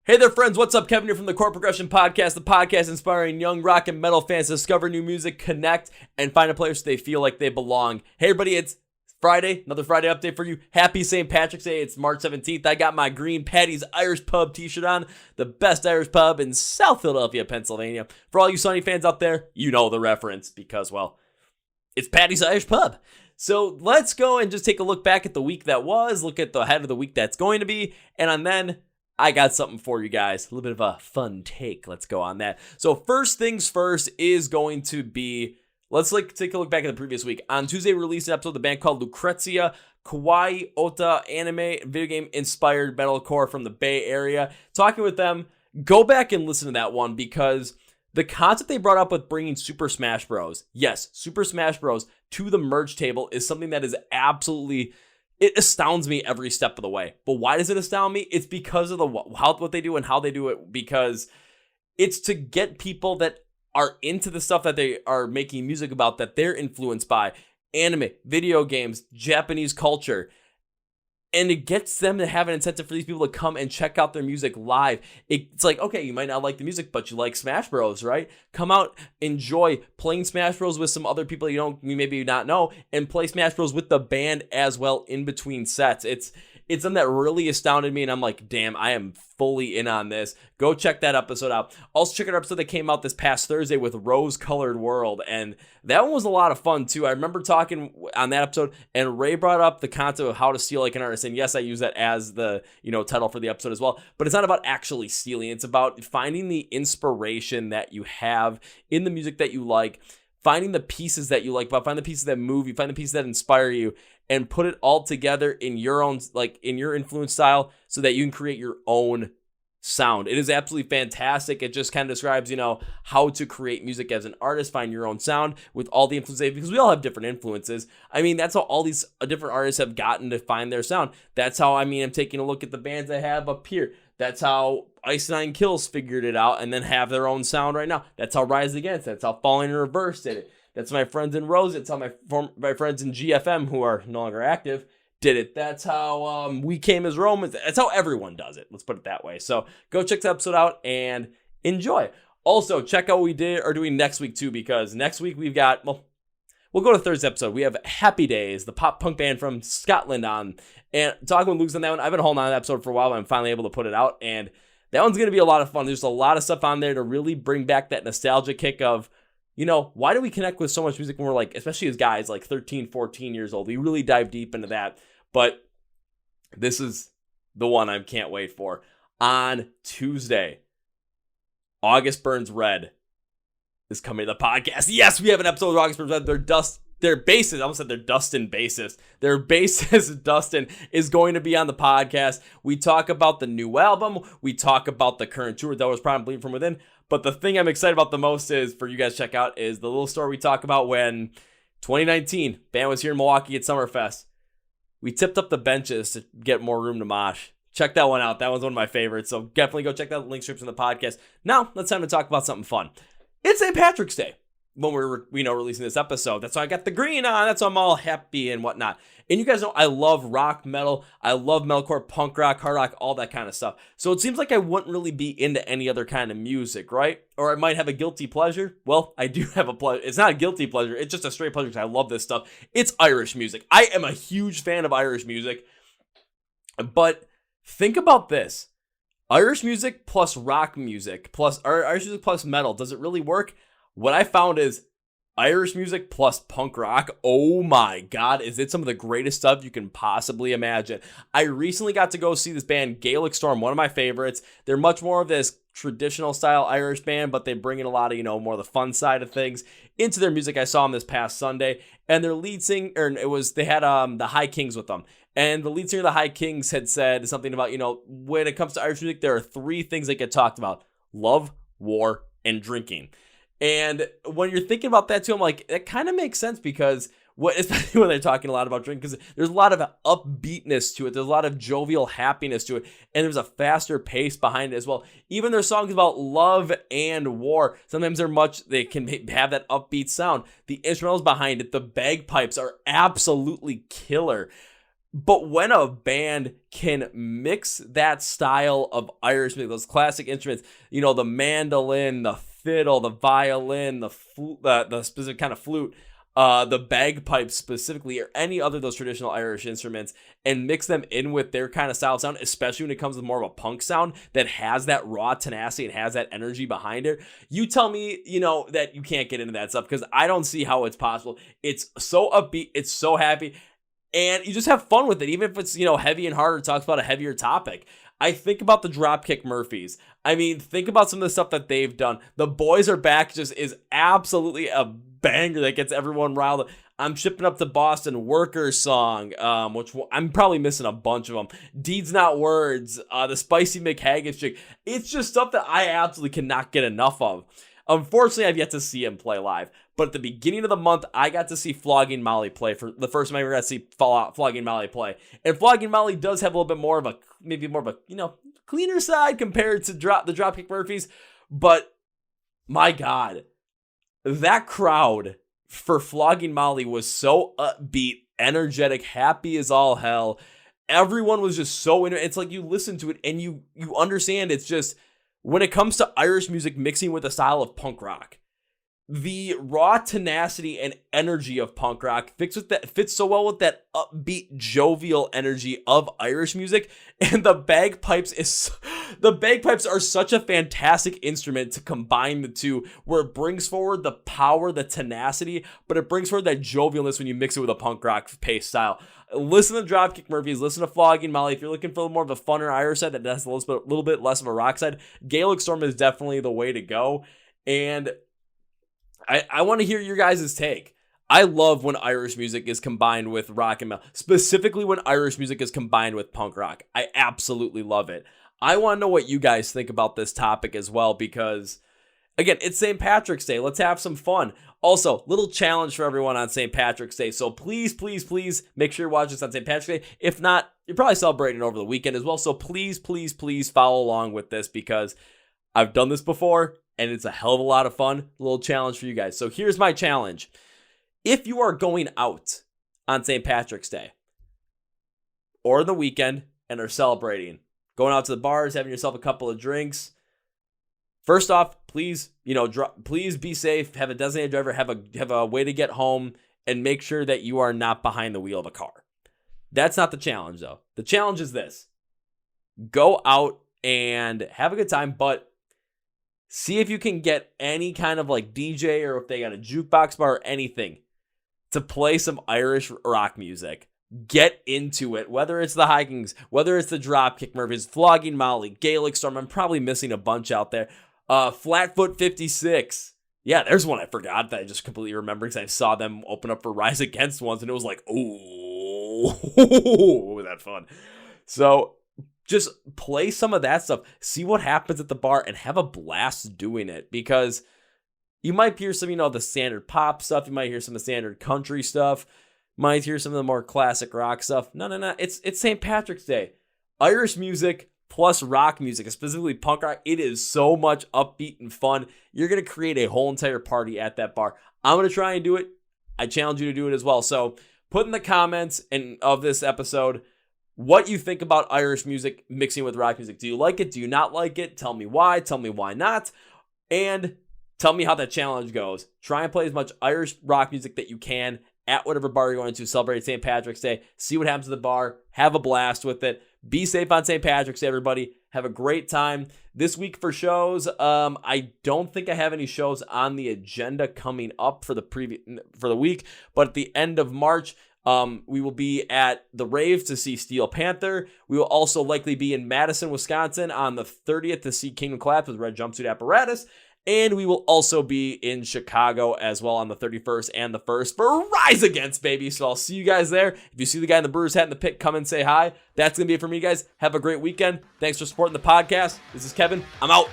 Hey there, friends. What's up? Kevin here from the Chord Progression Podcast, the podcast inspiring young rock and metal fans to discover new music, connect, and find a place they feel like they belong. Hey, everybody, it's Friday. Another Friday update for you. Happy St. Patrick's Day. It's March 17th. I got my Green Patty's Irish Pub t-shirt on, the best Irish pub in South Philadelphia, Pennsylvania. For all you Sunny fans out there, you know the reference because, well, it's Patty's Irish Pub. So let's go and just take a look back at the week that was, look at the head of the week that's going to be, and then I got something for you guys, a little bit of a fun take. Let's go on that. So first things first is going to be, let's take a look back at the previous week. On Tuesday, we released an episode of the band called Lucrecia, kawaii ota anime video game inspired metalcore from the Bay Area. Talking with them, go back and listen to that one because the concept they brought up with bringing Super Smash Bros. Yes, Super Smash Bros. To the merge table is something that is absolutely, it astounds me every step of the way. But why does it astound me? It's because of what they do and how they do it, because it's to get people that are into the stuff that they are making music about, that they're influenced by anime, video games, Japanese culture. And it gets them to have an incentive for these people to come and check out their music live. It's like, okay, you might not like the music, but you like Smash Bros, right? Come out, enjoy playing Smash Bros with some other people you maybe not know, and play Smash Bros with the band as well in between sets. It's something that really astounded me, and I'm like, damn, I am fully in on this. Go check that episode out. Also, check out our episode that came out this past Thursday with Rose-Colored World, and that one was a lot of fun, too. I remember talking on that episode, and Ray brought up the concept of how to steal like an artist, and yes, I use that as the title for the episode as well, but it's not about actually stealing. It's about finding the inspiration that you have in the music that you like, finding the pieces that you like, but find the pieces that move you, find the pieces that inspire you, and put it all together in your own, in your influence style so that you can create your own sound. It is absolutely fantastic. It just kind of describes, how to create music as an artist, find your own sound with all the influences, because we all have different influences. I mean, that's how all these different artists have gotten to find their sound. That's how, I'm taking a look at the bands I have up here. That's how Ice Nine Kills figured it out and then have their own sound right now. That's how Rise Against, that's how Falling in Reverse did it. That's my friends in Rose. It's how my friends in GFM, who are no longer active, did it. That's how We Came as Romans. That's how everyone does it. Let's put it that way. So go check the episode out and enjoy. Also, check out what we are doing next week too, because next week we've got, we'll go to Thursday's episode. We have happydaze, the pop punk band from Scotland, on, and talking with Luke's on that one. I've been holding on to that episode for a while, but I'm finally able to put it out, and that one's going to be a lot of fun. There's a lot of stuff on there to really bring back that nostalgia kick of, why do we connect with so much music when we're especially as guys, 13, 14 years old? We really dive deep into that. But this is the one I can't wait for. On Tuesday, August Burns Red is coming to the podcast. Yes, we have an episode of August Burns Red. Their bassist, I almost said their Dustin bassist. Their bassist, Dustin, is going to be on the podcast. We talk about the new album. We talk about the current tour that was probably Bleeding From Within. But the thing I'm excited about the most is, for you guys to check out, is the little story we talk about when 2019, band was here in Milwaukee at Summerfest. We tipped up the benches to get more room to mosh. Check that one out. That one's one of my favorites. So definitely go check out the link strips in the podcast. Now, it's time to talk about something fun. It's St. Patrick's Day when we're releasing this episode. That's why I got the green on. That's why I'm all happy and whatnot. And you guys know I love rock, metal. I love metalcore, punk rock, hard rock, all that kind of stuff. So it seems like I wouldn't really be into any other kind of music, right? Or I might have a guilty pleasure. Well, I do have a pleasure. It's not a guilty pleasure. It's just a straight pleasure because I love this stuff. It's Irish music. I am a huge fan of Irish music. But think about this. Irish music plus rock music or Irish music plus metal. Does it really work? What I found is Irish music plus punk rock, oh my God, is it some of the greatest stuff you can possibly imagine. I recently got to go see this band, Gaelic Storm, one of my favorites. They're much more of this traditional style Irish band, but they bring in a lot of, more of the fun side of things into their music. I saw them this past Sunday, and their lead singer, they had the High Kings with them. And the lead singer of the High Kings had said something about, when it comes to Irish music, there are three things that get talked about: love, war, and drinking. And when you're thinking about that too, I'm like, it kind of makes sense because especially when they're talking a lot about drinking, because there's a lot of upbeatness to it. There's a lot of jovial happiness to it. And there's a faster pace behind it as well. Even their songs about love and war, sometimes they can have that upbeat sound. The instrumentals behind it, the bagpipes are absolutely killer. But when a band can mix that style of Irish music, those classic instruments, the mandolin, the fiddle, the violin, the flute, the specific kind of flute, the bagpipes specifically, or any other of those traditional Irish instruments, and mix them in with their kind of style of sound, especially when it comes to more of a punk sound that has that raw tenacity and has that energy behind it. You tell me, that you can't get into that stuff, because I don't see how it's possible. It's so upbeat, it's so happy, and you just have fun with it, even if it's, heavy and harder, talks about a heavier topic. I think about the Dropkick Murphys. I mean, think about some of the stuff that they've done. The Boys Are Back just is absolutely a banger that gets everyone riled up. I'm Shipping Up to Boston, Workers song, which I'm probably missing a bunch of them. Deeds Not Words, the Spicy McHaggis chick. It's just stuff that I absolutely cannot get enough of. Unfortunately, I've yet to see him play live. But at the beginning of the month, I got to see Flogging Molly play. For the first time I ever got to see Flogging Molly play. And Flogging Molly does have a little bit more of a, cleaner side compared to the Dropkick Murphys. But my God, that crowd for Flogging Molly was so upbeat, energetic, happy as all hell. Everyone was just so into it. It's like you listen to it and you understand it's just, when it comes to Irish music mixing with the style of punk rock, the raw tenacity and energy of punk rock fits so well with that upbeat, jovial energy of Irish music. And the bagpipes are such a fantastic instrument to combine the two, where it brings forward the power, the tenacity, but it brings forward that jovialness when you mix it with a punk rock pace style. Listen to Dropkick Murphys, listen to Flogging Molly. If you're looking for more of a funner Irish side that has a little bit less of a rock side, Gaelic Storm is definitely the way to go. And I want to hear your guys' take. I love when Irish music is combined with rock and metal, specifically when Irish music is combined with punk rock. I absolutely love it. I want to know what you guys think about this topic as well, because, again, it's St. Patrick's Day. Let's have some fun. Also, little challenge for everyone on St. Patrick's Day. So please, please, please make sure you watch this on St. Patrick's Day. If not, you're probably celebrating over the weekend as well. So please, please, please follow along with this, because I've done this before and it's a hell of a lot of fun. A little challenge for you guys. So here's my challenge. If you are going out on St. Patrick's Day or the weekend and are celebrating, going out to the bars, having yourself a couple of drinks, first off, please, please be safe. Have a designated driver. Have a way to get home, and make sure that you are not behind the wheel of a car. That's not the challenge, though. The challenge is this: go out and have a good time, but see if you can get any kind of like DJ, or if they got a jukebox bar or anything, to play some Irish rock music. Get into it, whether it's the Hikings, whether it's the Dropkick Murphys, Flogging Molly, Gaelic Storm. I'm probably missing a bunch out there. Flatfoot 56. Yeah, there's one I forgot that I just completely remember, because I saw them open up for Rise Against once, and it was like, oh, was that fun? So just play some of that stuff. See what happens at the bar and have a blast doing it, because you might hear some, the standard pop stuff. You might hear some of the standard country stuff. Might hear some of the more classic rock stuff. No. It's St. Patrick's Day. Irish music plus rock music, specifically punk rock. It is so much upbeat and fun. You're going to create a whole entire party at that bar. I'm going to try and do it. I challenge you to do it as well. So put in the comments of this episode what you think about Irish music mixing with rock music. Do you like it? Do you not like it? Tell me why. Tell me why not. And tell me how that challenge goes. Try and play as much Irish rock music that you can at whatever bar you're going to celebrate St. Patrick's Day. See what happens at the bar. Have a blast with it. Be safe on St. Patrick's Day, everybody. Have a great time. This week for shows, I don't think I have any shows on the agenda coming up for the week, but at the end of March, we will be at the Rave to see Steel Panther. We will also likely be in Madison, Wisconsin on the 30th to see Kingdom Collapse with Red Jumpsuit Apparatus. And we will also be in Chicago as well on the 31st and the 1st for Rise Against, baby. So I'll see you guys there. If you see the guy in the Brewers hat in the pit, come and say hi. That's going to be it for me, guys. Have a great weekend. Thanks for supporting the podcast. This is Kevin. I'm out.